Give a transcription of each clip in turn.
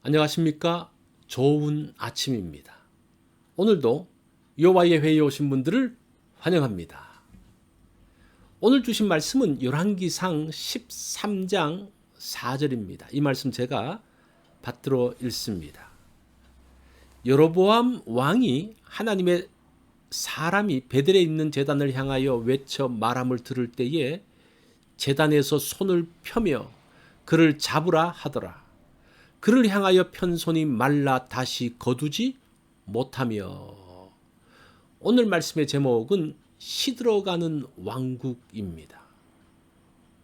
안녕하십니까? 좋은 아침입니다. 오늘도 여호와의 회의에 오신 분들을 환영합니다. 오늘 주신 말씀은 열왕기상 13장 4절입니다. 이 말씀 제가 받들어 읽습니다. 여로보암 왕이 하나님의 사람이 베델에 있는 제단을 향하여 외쳐 말함을 들을 때에 제단에서 손을 펴며 그를 잡으라 하더라. 그를 향하여 편 손이 말라 다시 거두지 못하며. 오늘 말씀의 제목은 시들어가는 왕국입니다.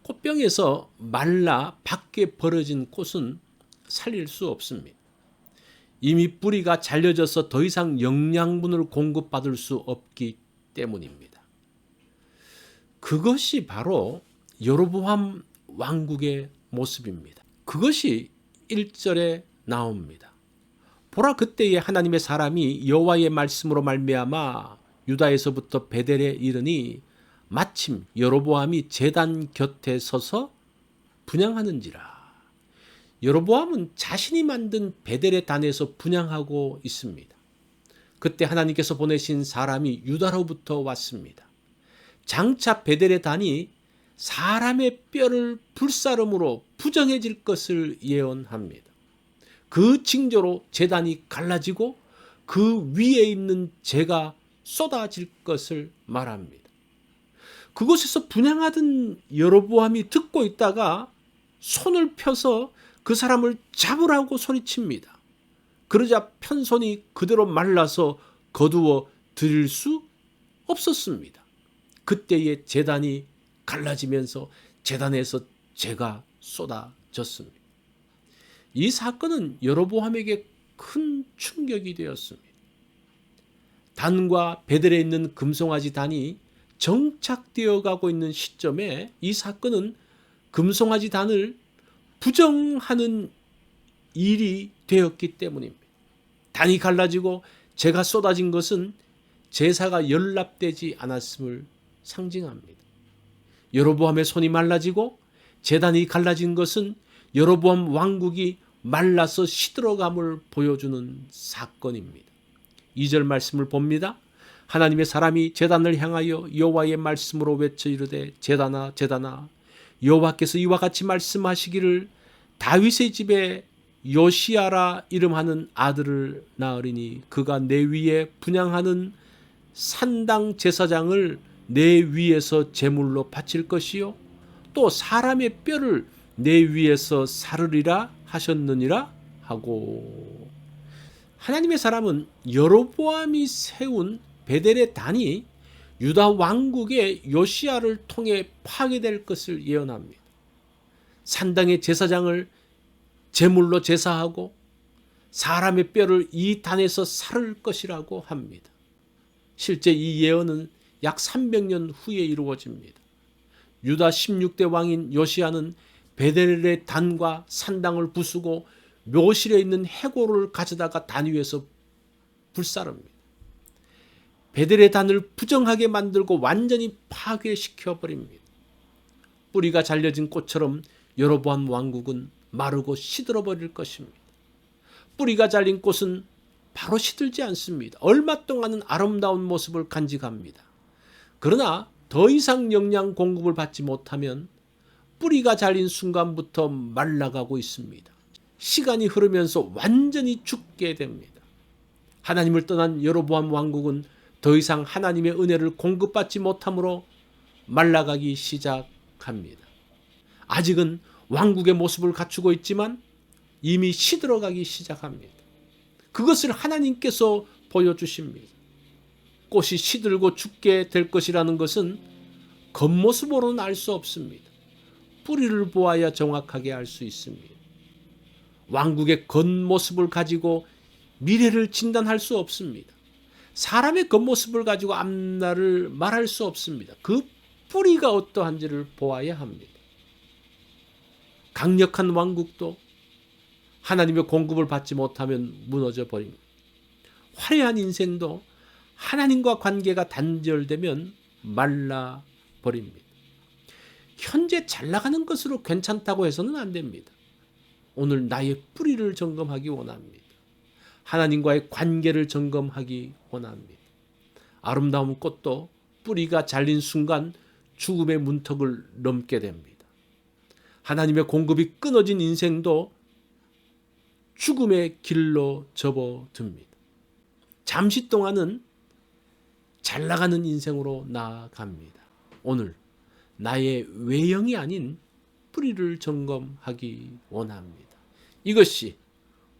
꽃병에서 말라 밖에 벌어진 꽃은 살릴 수 없습니다. 이미 뿌리가 잘려져서 더 이상 영양분을 공급받을 수 없기 때문입니다. 그것이 바로 여로보암 왕국의 모습입니다. 그것이 1절에 나옵니다. 보라, 그때에 하나님의 사람이 여호와의 말씀으로 말미암아 유다에서부터 베델에 이르니 마침 여로보암이 제단 곁에 서서 분향하는지라. 여로보암은 자신이 만든 베델의 단에서 분향하고 있습니다. 그때 하나님께서 보내신 사람이 유다로부터 왔습니다. 장차 베델의 단이 사람의 뼈를 불사름으로 부정해질 것을 예언합니다. 그 징조로 제단이 갈라지고 그 위에 있는 재가 쏟아질 것을 말합니다. 그곳에서 분향하던 여로보암이 듣고 있다가 손을 펴서 그 사람을 잡으라고 소리칩니다. 그러자 편손이 그대로 말라서 거두어 드릴 수 없었습니다. 그때의 제단이 갈라지면서 제단에서 재가 쏟아졌습니다. 이 사건은 여로보암에게 큰 충격이 되었습니다. 단과 베델에 있는 금송아지 단이 정착되어 가고 있는 시점에 이 사건은 금송아지 단을 부정하는 일이 되었기 때문입니다. 단이 갈라지고 재가 쏟아진 것은 제사가 연납되지 않았음을 상징합니다. 여로보암의 손이 말라지고 제단이 갈라진 것은 여로보암 왕국이 말라서 시들어감을 보여주는 사건입니다. 2절 말씀을 봅니다. 하나님의 사람이 제단을 향하여 여호와의 말씀으로 외쳐 이르되 제단아 제단아 여호와께서 이와 같이 말씀하시기를 다윗의 집에 요시야라 이름하는 아들을 낳으리니 그가 내 위에 분향하는 산당 제사장을 내 위에서 제물로 바칠 것이요 또 사람의 뼈를 내 위에서 사르리라 하셨느니라 하고. 하나님의 사람은 여로보암이 세운 베델의 단이 유다 왕국의 요시야를 통해 파괴될 것을 예언합니다. 산당의 제사장을 제물로 제사하고 사람의 뼈를 이 단에서 사를 것이라고 합니다. 실제 이 예언은 약 300년 후에 이루어집니다. 유다 16대 왕인 요시야는 베델의 단과 산당을 부수고 묘실에 있는 해골을 가져다가 단 위에서 불사릅니다. 베델의 단을 부정하게 만들고 완전히 파괴시켜 버립니다. 뿌리가 잘려진 꽃처럼 여로보암 왕국은 마르고 시들어 버릴 것입니다. 뿌리가 잘린 꽃은 바로 시들지 않습니다. 얼마 동안은 아름다운 모습을 간직합니다. 그러나 더 이상 영양 공급을 받지 못하면 뿌리가 잘린 순간부터 말라가고 있습니다. 시간이 흐르면서 완전히 죽게 됩니다. 하나님을 떠난 여로보암 왕국은 더 이상 하나님의 은혜를 공급받지 못하므로 말라가기 시작합니다. 아직은 왕국의 모습을 갖추고 있지만 이미 시들어가기 시작합니다. 그것을 하나님께서 보여주십니다. 꽃이 시들고 죽게 될 것이라는 것은 겉모습으로는 알 수 없습니다. 뿌리를 보아야 정확하게 알 수 있습니다. 왕국의 겉모습을 가지고 미래를 진단할 수 없습니다. 사람의 겉모습을 가지고 앞날을 말할 수 없습니다. 그 뿌리가 어떠한지를 보아야 합니다. 강력한 왕국도 하나님의 공급을 받지 못하면 무너져 버립니다. 화려한 인생도 하나님과 관계가 단절되면 말라 버립니다. 현재 잘 나가는 것으로 괜찮다고 해서는 안 됩니다. 오늘 나의 뿌리를 점검하기 원합니다. 하나님과의 관계를 점검하기 원합니다. 아름다운 꽃도 뿌리가 잘린 순간 죽음의 문턱을 넘게 됩니다. 하나님의 공급이 끊어진 인생도 죽음의 길로 접어듭니다. 잠시 동안은 잘 나가는 인생으로 나아갑니다. 오늘 나의 외형이 아닌 뿌리를 점검하기 원합니다. 이것이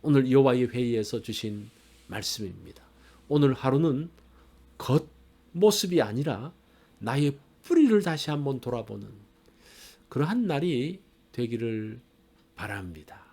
오늘 여호와의 회의에서 주신 말씀입니다. 오늘 하루는 겉모습이 아니라 나의 뿌리를 다시 한번 돌아보는 그러한 날이 되기를 바랍니다.